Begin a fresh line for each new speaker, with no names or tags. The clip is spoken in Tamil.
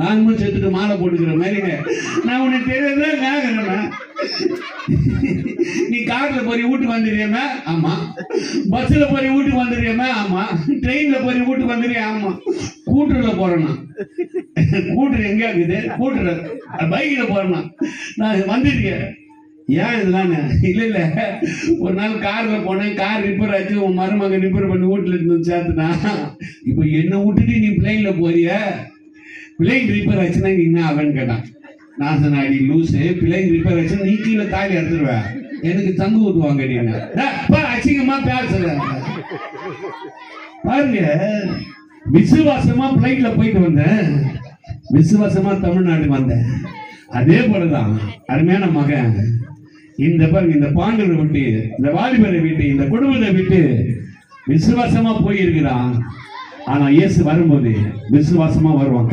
நானும் செத்துட்டு மாலை போட்டுக்கிற மாதிரிங்க. நான் உனக்கு தெரியாதான் கேக்குறேன். நீ கார்ல போய் வீட்டுக்கு வந்துடுறியமா? ஆமா. பஸ்ல போய் வீட்டுக்கு வந்துடுறியமா? ஆமா. ட்ரெயின்ல போய் வீட்டுக்கு வந்துடுறியா? ஆமா. கூட்டுல போறேன்னா கூட்டுரு எங்க இருக்குது? கூட்டுற பைக்ல போறேன்னா நான் வந்துருக்கேன். ஏன் இதெல்லாம்? இல்ல இல்ல, ஒரு நாள் கார்ல போனேன், கார் ரிப்பேர் ஆச்சு, உன் மருமகன் ரிப்பேர் பண்ணி வீட்டுல இருந்து சேர்த்துனா. இப்ப என்ன விட்டுட்டு நீ பிளைன்ல போறிய? பிளைன் ரிப்பேர் ஆச்சுன்னா நீ என்ன ஆகன்னு கேட்டான். நான் சொன்ன, அடி லூசு, பிளைன் ரிப்பேர் ஆச்சுன்னா நீ கீழே தாலி எடுத்துருவ, எனக்கு தங்கு ஊத்துவாங்க. நீங்க அசிங்கமா பேசுற பாருங்க. விசுவாசமா பிளைட்ல போயிட்டு வந்தேன், விசுவாசமா தமிழ்நாட்டுக்கு வந்தேன். அதே போலதான் அருமையான மகன் இந்த பாருங்க, இந்த பாண்டவரை விட்டு, இந்த வாலிபரை விட்டு, இந்த குடும்பத்தை விட்டு விசுவாசமா போயிருக்கிறான். ஆனா இயேசு வரும்போது விசுவாசமா வருவான்.